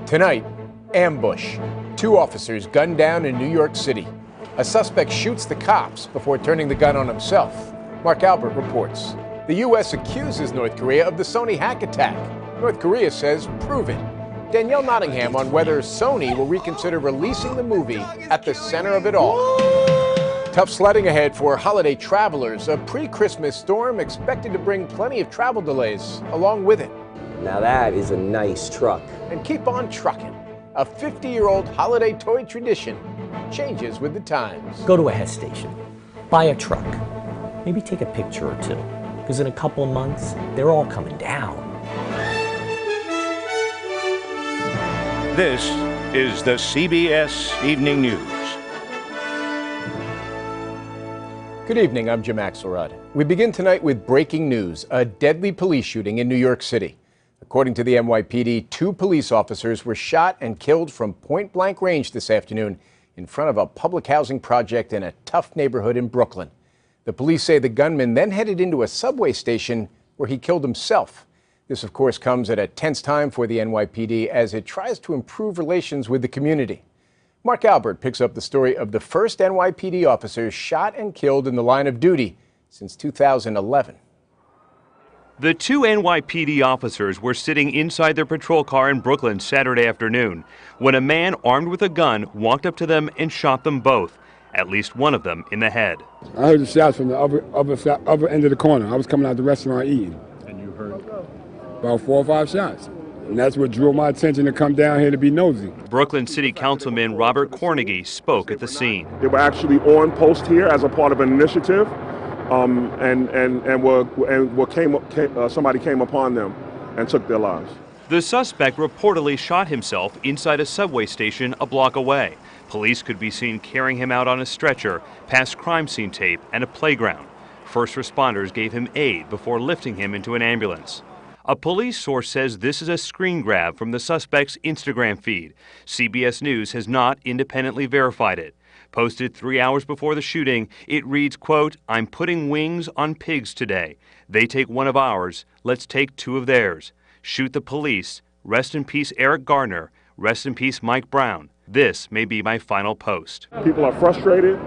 Tonight, ambush. 2 officers gunned down in New York City. A suspect shoots the cops before turning the gun on himself. Mark Albert reports. The U.S. accuses North Korea of the Sony hack attack. North Korea says, prove it. Danielle Nottingham on whether Sony will reconsider releasing the movie at the center of it all. Tough sledding ahead for holiday travelers. A pre-Christmas storm expected to bring plenty of travel delays along with it. Now that is a nice truck. And keep on trucking. A 50-year-old holiday toy tradition changes with the times. Go to a Hess station, buy a truck, maybe take a picture or two, because in a couple of months, they're all coming down. This is the CBS Evening News. Good evening, I'm Jim Axelrod. We begin tonight with breaking news, a deadly police shooting in New York City. According to the NYPD, 2 police officers were shot and killed from point-blank range this afternoon in front of a public housing project in a tough neighborhood in Brooklyn. The police say the gunman then headed into a subway station where he killed himself. This, of course, comes at a tense time for the NYPD as it tries to improve relations with the community. Mark Albert picks up the story of the first NYPD officer shot and killed in the line of duty since 2011. The 2 NYPD officers were sitting inside their patrol car in Brooklyn Saturday afternoon when a man armed with a gun walked up to them and shot them both, at least one of them in the head. I heard the shots from the other end of the corner. I was coming out of the restaurant eating. And you heard? About 4 or 5 shots. And that's what drew my attention to come down here to be nosy. Brooklyn City Councilman Robert Cornegy spoke at the scene. They were actually on post here as a part of an initiative, somebody came upon them and took their lives. The suspect reportedly shot himself inside a subway station a block away. Police could be seen carrying him out on a stretcher, past crime scene tape and a playground. First responders gave him aid before lifting him into an ambulance. A police source says this is a screen grab from the suspect's Instagram feed. CBS News has not independently verified it. Posted 3 hours before the shooting, it reads, quote, "I'm putting wings on pigs today. They take one of ours. Let's take 2 of theirs. Shoot the police. Rest in peace, Eric Garner. Rest in peace, Mike Brown. This may be my final post." People are frustrated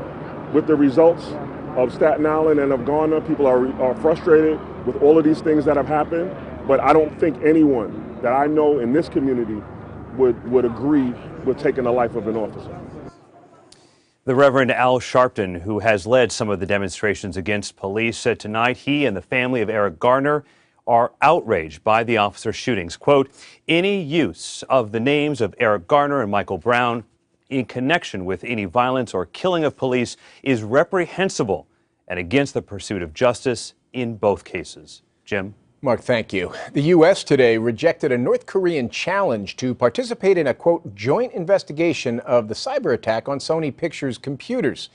with the results of Staten Island and of Garner. People are frustrated with all of these things that have happened. But I don't think anyone that I know in this community would agree with taking the life of an officer. The Reverend Al Sharpton, who has led some of the demonstrations against police, said tonight he and the family of Eric Garner are outraged by the officer shootings. Quote, "Any use of the names of Eric Garner and Michael Brown in connection with any violence or killing of police is reprehensible and against the pursuit of justice in both cases." Jim? Mark, thank you. The U.S. today rejected a North Korean challenge to participate in a, quote, joint investigation of the cyber attack on Sony Pictures computers.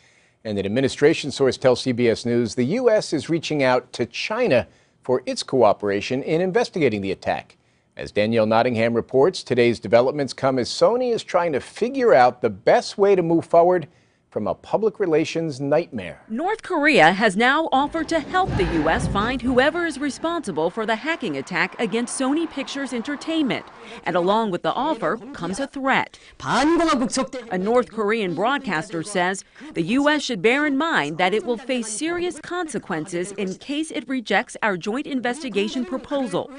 And an administration source tells CBS News the U.S. is reaching out to China for its cooperation in investigating the attack. As Danielle Nottingham reports, today's developments come as Sony is trying to figure out the best way to move forward from a public relations nightmare. North Korea has now offered to help the U.S. find whoever is responsible for the hacking attack against Sony Pictures Entertainment. And along with the offer comes a threat. A North Korean broadcaster says the U.S. should bear in mind that it will face serious consequences in case it rejects our joint investigation proposal.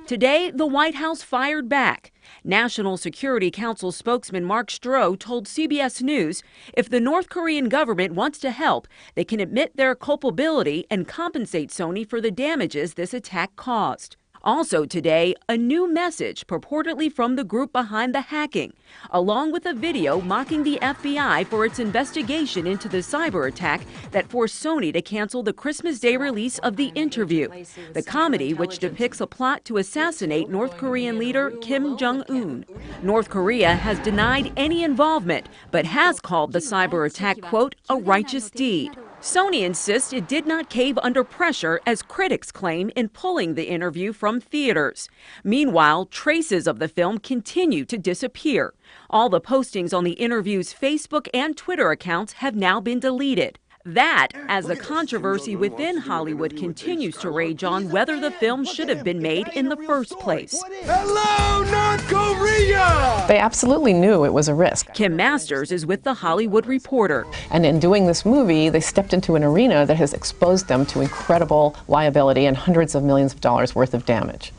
Today, the White House fired back. National Security Council spokesman Mark Stroh told CBS News if the North Korean government wants to help, they can admit their culpability and compensate Sony for the damages this attack caused. Also today, a new message purportedly from the group behind the hacking, along with a video mocking the FBI for its investigation into the cyber attack that forced Sony to cancel the Christmas Day release of The Interview, the comedy which depicts a plot to assassinate North Korean leader Kim Jong-un. North Korea has denied any involvement, but has called the cyber attack, quote, a righteous deed. Sony insists it did not cave under pressure, as critics claim, in pulling The Interview from theaters. Meanwhile, traces of the film continue to disappear. All the postings on The Interview's Facebook and Twitter accounts have now been deleted. That, as the controversy within Hollywood continues to rage on whether the film should have been made in the first place. Hello, North Korea! They absolutely knew it was a risk. Kim Masters is with The Hollywood Reporter. And in doing this movie, they stepped into an arena that has exposed them to incredible liability and hundreds of millions of dollars worth of damage.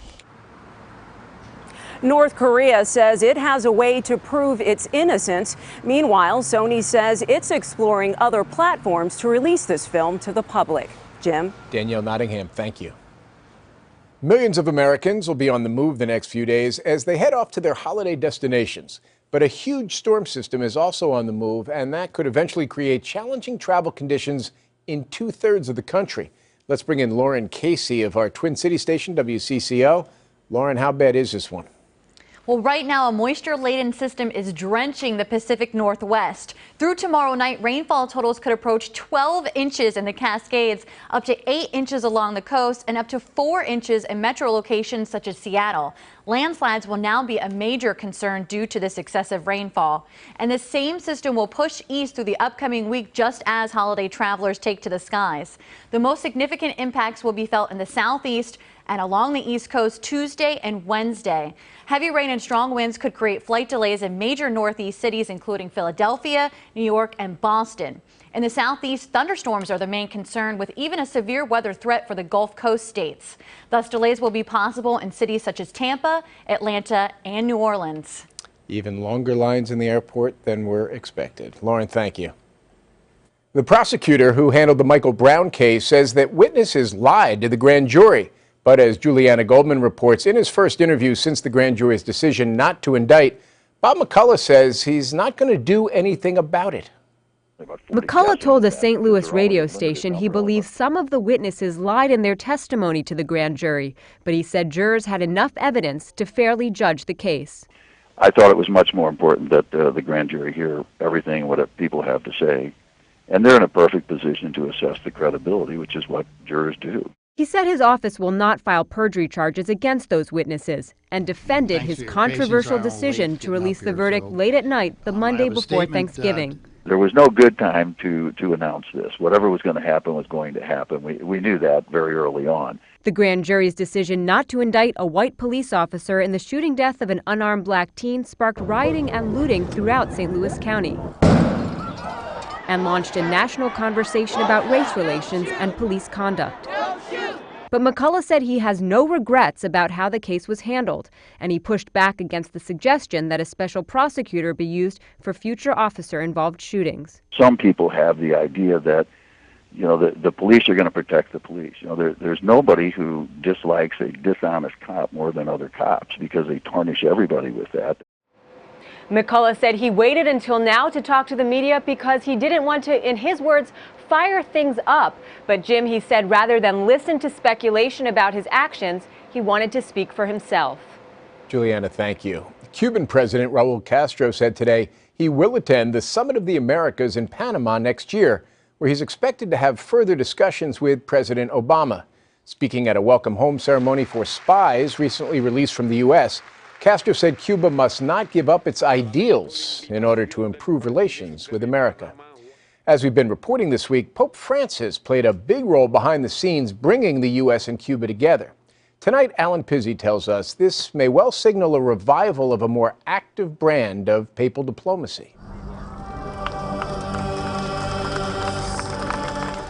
North Korea says it has a way to prove its innocence. Meanwhile, Sony says it's exploring other platforms to release this film to the public. Jim? Danielle Nottingham, thank you. Millions of Americans will be on the move the next few days as they head off to their holiday destinations. But a huge storm system is also on the move, and that could eventually create challenging travel conditions in 2/3 of the country. Let's bring in Lauren Casey of our Twin City station, WCCO. Lauren, how bad is this one? Well, right now, a moisture-laden system is drenching the Pacific Northwest. Through tomorrow night, rainfall totals could approach 12 inches in the Cascades, up to 8 inches along the coast, and up to 4 inches in metro locations such as Seattle. Landslides will now be a major concern due to this excessive rainfall. And the same system will push east through the upcoming week just as holiday travelers take to the skies. The most significant impacts will be felt in the southeast and along the East Coast Tuesday and Wednesday. Heavy rain and strong winds could create flight delays in major Northeast cities, including Philadelphia, New York, and Boston. In the Southeast, thunderstorms are the main concern, with even a severe weather threat for the Gulf Coast states. Thus, delays will be possible in cities such as Tampa, Atlanta, and New Orleans. Even longer lines in the airport than were expected. Lauren, thank you. The prosecutor who handled the Michael Brown case says that witnesses lied to the grand jury. But as Juliana Goldman reports, in his first interview since the grand jury's decision not to indict, Bob McCullough says he's not going to do anything about it. McCullough told a St. Louis radio station he believes some of the witnesses lied in their testimony to the grand jury, but he said jurors had enough evidence to fairly judge the case. I thought it was much more important that the grand jury hear everything what people have to say, and they're in a perfect position to assess the credibility, which is what jurors do. He said his office will not file perjury charges against those witnesses and defended his controversial decision to release the verdict late at night the Monday before Thanksgiving. There was no good time to announce this. Whatever was going to happen was going to happen. We knew that very early on. The grand jury's decision not to indict a white police officer in the shooting death of an unarmed black teen sparked rioting and looting throughout St. Louis County and launched a national conversation about race relations and police conduct. But McCullough said he has no regrets about how the case was handled, and he pushed back against the suggestion that a special prosecutor be used for future officer-involved shootings. Some people have the idea that, the police are going to protect the police. There's nobody who dislikes a dishonest cop more than other cops because they tarnish everybody with that. McCullough said he waited until now to talk to the media because he didn't want to, in his words, fire things up. But Jim, he said, rather than listen to speculation about his actions, he wanted to speak for himself. Juliana, thank you. Cuban President Raul Castro said today he will attend the Summit of the Americas in Panama next year, where he's expected to have further discussions with President Obama. Speaking at a welcome home ceremony for spies recently released from the U.S., Castro said Cuba must not give up its ideals in order to improve relations with America. As we've been reporting this week, Pope Francis played a big role behind the scenes bringing the U.S. and Cuba together. Tonight, Alan Pizzi tells us this may well signal a revival of a more active brand of papal diplomacy.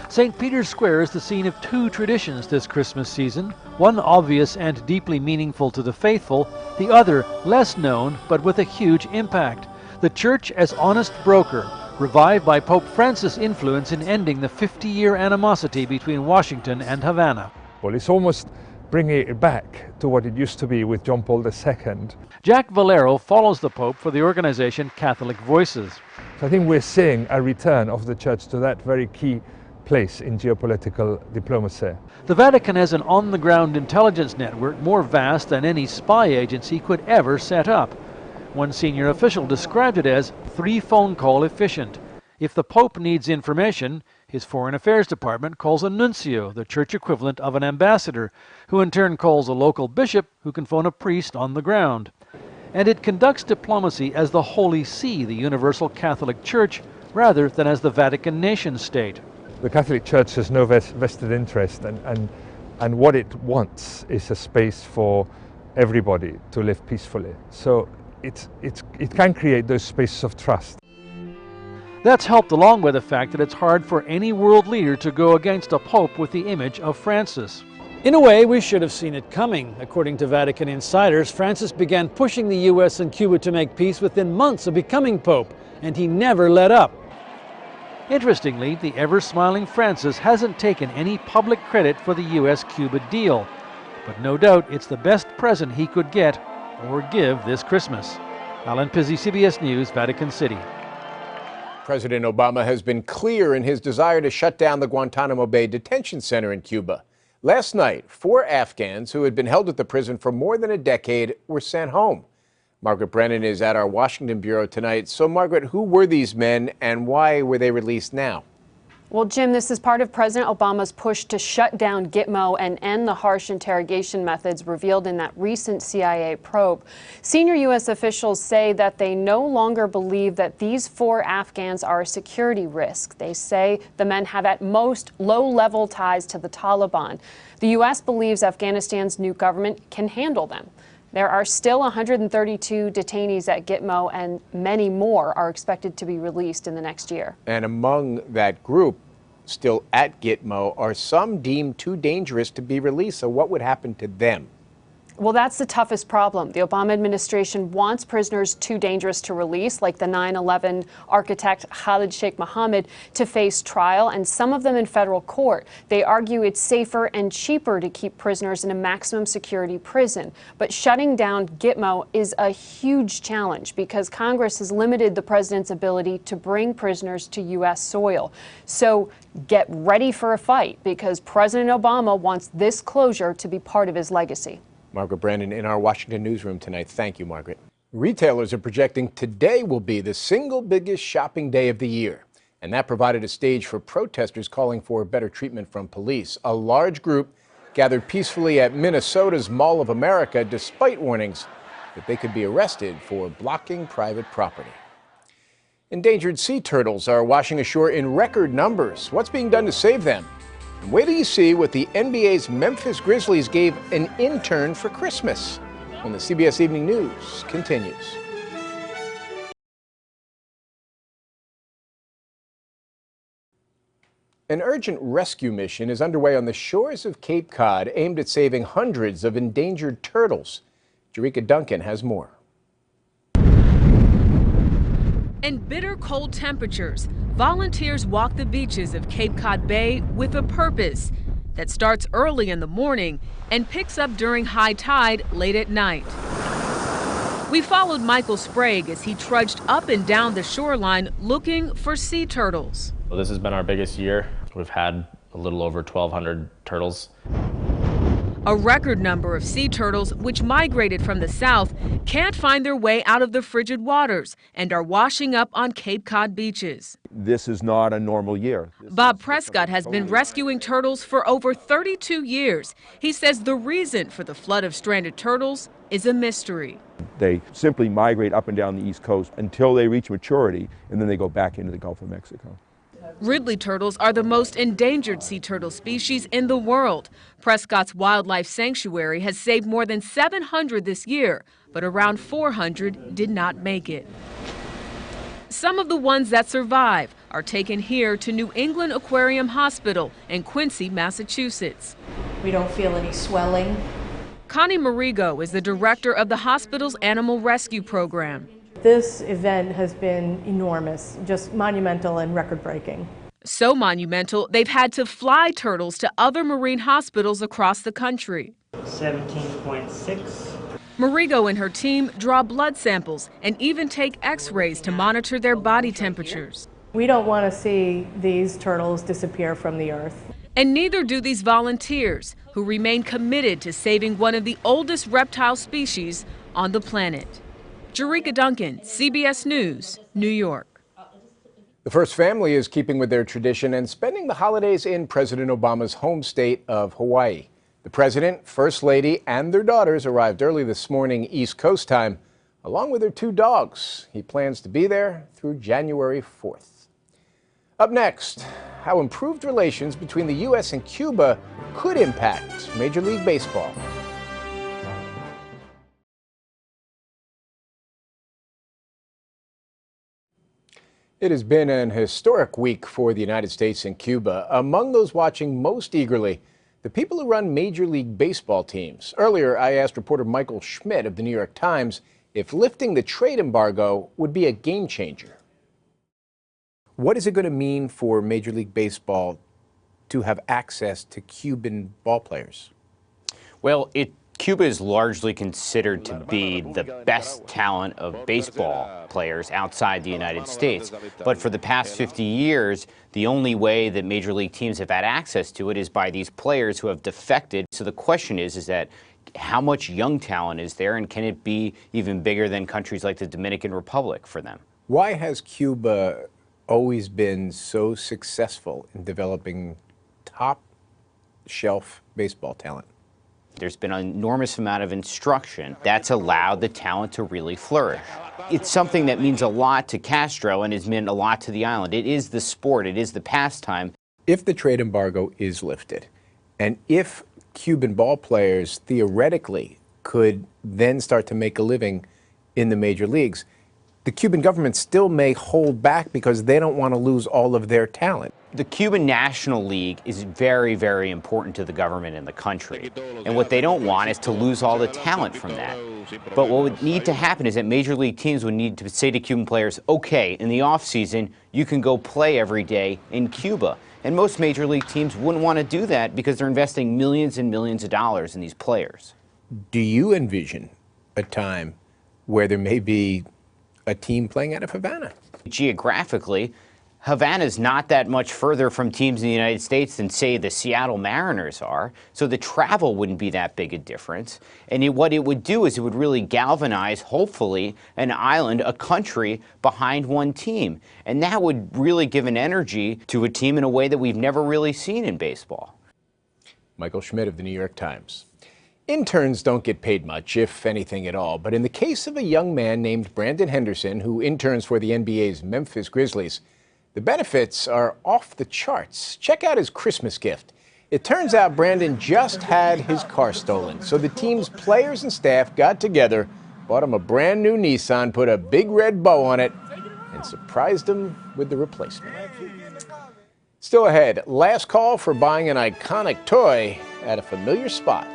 St. Peter's Square is the scene of two traditions this Christmas season, one obvious and deeply meaningful to the faithful, the other less known but with a huge impact. The Church as honest broker, revived by Pope Francis' influence in ending the 50-year animosity between Washington and Havana. Well, it's almost bringing it back to what it used to be with John Paul II. Jack Valero follows the Pope for the organization Catholic Voices. So I think we're seeing a return of the Church to that very key place in geopolitical diplomacy. The Vatican has an on-the-ground intelligence network more vast than any spy agency could ever set up. One senior official described it as 3-phone-call efficient. If the Pope needs information, his Foreign Affairs Department calls a nuncio, the church equivalent of an ambassador, who in turn calls a local bishop who can phone a priest on the ground. And it conducts diplomacy as the Holy See, the Universal Catholic Church, rather than as the Vatican nation-state. The Catholic Church has no vested interest, and what it wants is a space for everybody to live peacefully. So it can create those spaces of trust. That's helped along by the fact that it's hard for any world leader to go against a pope with the image of Francis. In a way, we should have seen it coming. According to Vatican insiders, Francis began pushing the U.S. and Cuba to make peace within months of becoming pope, and he never let up. Interestingly, the ever-smiling Francis hasn't taken any public credit for the U.S.-Cuba deal, but no doubt it's the best present he could get or give this Christmas. Alan Pizzi, CBS News, Vatican City. President Obama has been clear in his desire to shut down the Guantanamo Bay detention center in Cuba. Last night, 4 Afghans who had been held at the prison for more than a decade were sent home. Margaret Brennan is at our Washington bureau tonight. So, Margaret, who were these men and why were they released now? Well, Jim, this is part of President Obama's push to shut down Gitmo and end the harsh interrogation methods revealed in that recent CIA probe. Senior U.S. officials say that they no longer believe that these 4 Afghans are a security risk. They say the men have at most low-level ties to the Taliban. The U.S. believes Afghanistan's new government can handle them. There are still 132 detainees at Gitmo, and many more are expected to be released in the next year. And among that group still at Gitmo are some deemed too dangerous to be released. So what would happen to them? Well, that's the toughest problem. The Obama administration wants prisoners too dangerous to release, like the 9/11 architect Khalid Sheikh Mohammed, to face trial, and some of them in federal court. They argue it's safer and cheaper to keep prisoners in a maximum security prison. But shutting down Gitmo is a huge challenge because Congress has limited the president's ability to bring prisoners to U.S. soil. So get ready for a fight because President Obama wants this closure to be part of his legacy. Margaret Brandon in our Washington newsroom tonight. Thank you, Margaret. Retailers are projecting today will be the single biggest shopping day of the year. And that provided a stage for protesters calling for better treatment from police. A large group gathered peacefully at Minnesota's Mall of America despite warnings that they could be arrested for blocking private property. Endangered sea turtles are washing ashore in record numbers. What's being done to save them? And wait till you see what the NBA's Memphis Grizzlies gave an intern for Christmas when the CBS Evening News continues. An urgent rescue mission is underway on the shores of Cape Cod aimed at saving hundreds of endangered turtles. Jerika Duncan has more. In bitter cold temperatures, volunteers walk the beaches of Cape Cod Bay with a purpose that starts early in the morning and picks up during high tide late at night. We followed Michael Sprague as he trudged up and down the shoreline looking for sea turtles. Well, this has been our biggest year. We've had a little over 1,200 turtles. A record number of sea turtles, which migrated from the south, can't find their way out of the frigid waters and are washing up on Cape Cod beaches. This is not a normal year. Bob Prescott has been rescuing turtles for over 32 years. He says the reason for the flood of stranded turtles is a mystery. They simply migrate up and down the East Coast until they reach maturity, and then they go back into the Gulf of Mexico. Ridley turtles are the most endangered sea turtle species in the world. Prescott's Wildlife Sanctuary has saved more than 700 this year, but around 400 did not make it. Some of the ones that survive are taken here to New England Aquarium Hospital in Quincy, Massachusetts. We don't feel any swelling. Connie Marigo is the director of the hospital's animal rescue program. This event has been enormous, just monumental and record-breaking. So monumental, they've had to fly turtles to other marine hospitals across the country. 17.6. Marigo and her team draw blood samples and even take x-rays to monitor their body temperatures. We don't want to see these turtles disappear from the earth. And neither do these volunteers, who remain committed to saving one of the oldest reptile species on the planet. Jerika Duncan, CBS News, New York. The First Family is keeping with their tradition and spending the holidays in President Obama's home state of Hawaii. The president, First Lady, and their daughters arrived early this morning East Coast time, along with their 2 dogs. He plans to be there through January 4th. Up next, how improved relations between the U.S. and Cuba could impact Major League Baseball. It has been an historic week for the United States and Cuba. Among those watching most eagerly, the people who run Major League Baseball teams. Earlier, I asked reporter Michael Schmidt of the New York Times if lifting the trade embargo would be a game changer. What is it going to mean for Major League Baseball to have access to Cuban ball players? Well, Cuba is largely considered to be the best talent of baseball players outside the United States. But for the past 50 years, the only way that major league teams have had access to it is by these players who have defected. So the question is that how much young talent is there, and can it be even bigger than countries like the Dominican Republic for them? Why has Cuba always been so successful in developing top-shelf baseball talent? There's been an enormous amount of instruction that's allowed the talent to really flourish. It's something that means a lot to Castro and has meant a lot to the island. It is the sport, it is the pastime. If the trade embargo is lifted, and if Cuban ball players theoretically could then start to make a living in the major leagues, the Cuban government still may hold back because they don't want to lose all of their talent. The Cuban National League is very, very important to the government and the country. And what they don't want is to lose all the talent from that. But what would need to happen is that major league teams would need to say to Cuban players, okay, in the off season, you can go play every day in Cuba. And most major league teams wouldn't want to do that because they're investing millions and millions of dollars in these players. Do you envision a time where there may be a team playing out of Havana? Geographically, Havana's not that much further from teams in the United States than, say, the Seattle Mariners are, so the travel wouldn't be that big a difference. And what it would do is it would really galvanize, hopefully, an island, a country, behind one team. And that would really give an energy to a team in a way that we've never really seen in baseball. Michael Schmidt of the New York Times. Interns don't get paid much, if anything at all, but in the case of a young man named Brandon Henderson, who interns for the NBA's Memphis Grizzlies, the benefits are off the charts. Check out his Christmas gift. It turns out Brandon just had his car stolen, so the team's players and staff got together, bought him a brand new Nissan, put a big red bow on it, and surprised him with the replacement. Still ahead, last call for buying an iconic toy at a familiar spot.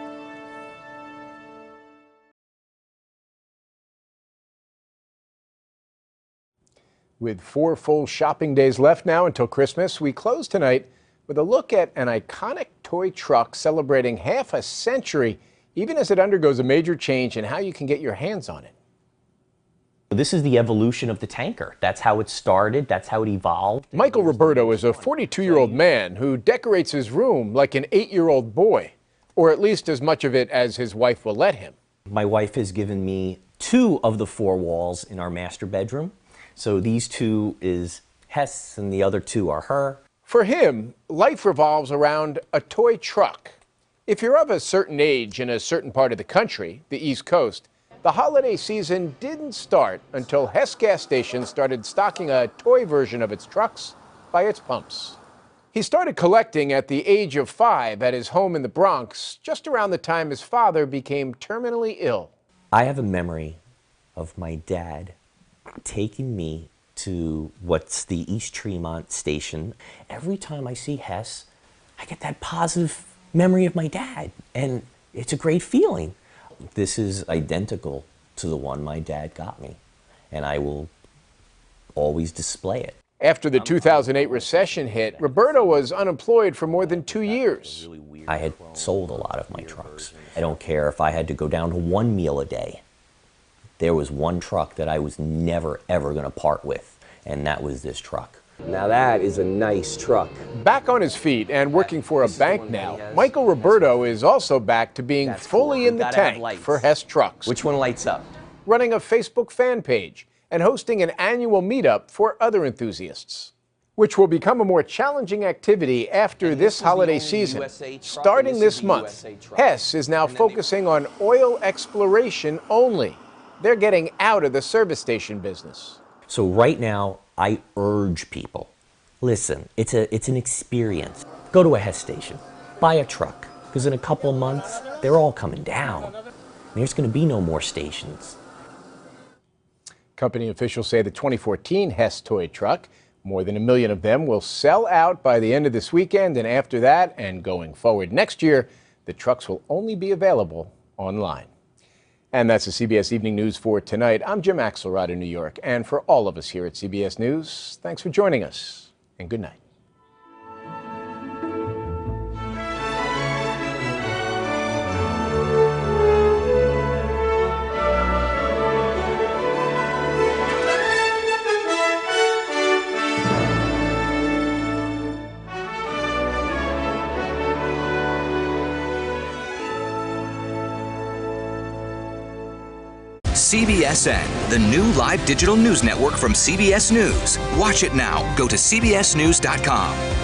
With 4 full shopping days left now until Christmas, we close tonight with a look at an iconic toy truck celebrating half a century, even as it undergoes a major change in how you can get your hands on it. This is the evolution of the tanker. That's how it started. That's how it evolved. Michael Roberto is a 42-year-old man who decorates his room like an 8-year-old boy, or at least as much of it as his wife will let him. My wife has given me 2 of the 4 walls in our master bedroom. So these 2 is Hess and the other 2 are her. For him, life revolves around a toy truck. If you're of a certain age in a certain part of the country, the East Coast, the holiday season didn't start until Hess gas station started stocking a toy version of its trucks by its pumps. He started collecting at the age of 5 at his home in the Bronx, just around the time his father became terminally ill. I have a memory of my dad taking me to what's the East Tremont station. Every time I see Hess, I get that positive memory of my dad, and it's a great feeling. This is identical to the one my dad got me, and I will always display it. After the 2008 recession hit, Roberto was unemployed for more than 2 years. I had sold a lot of my trucks. I don't care if I had to go down to 1 meal a day. There was one truck that I was never, ever going to part with, and that was this truck. Now that is a nice truck. Back on his feet and working for a bank now, Michael Roberto is also back to being fully in the tank for Hess Trucks. Which one lights up? Running a Facebook fan page and hosting an annual meetup for other enthusiasts, which will become a more challenging activity after this holiday season. Starting this month, Hess is now focusing on oil exploration only. They're getting out of the service station business. So right now, I urge people, listen, it's an experience. Go to a Hess station, buy a truck, because in a couple of months, they're all coming down. There's going to be no more stations. Company officials say the 2014 Hess toy truck, more than 1 million of them, will sell out by the end of this weekend, and after that, and going forward next year, the trucks will only be available online. And that's the CBS Evening News for tonight. I'm Jim Axelrod in New York, and for all of us here at CBS News, thanks for joining us, and good night. CBSN, the new live digital news network from CBS News. Watch it now. Go to cbsnews.com.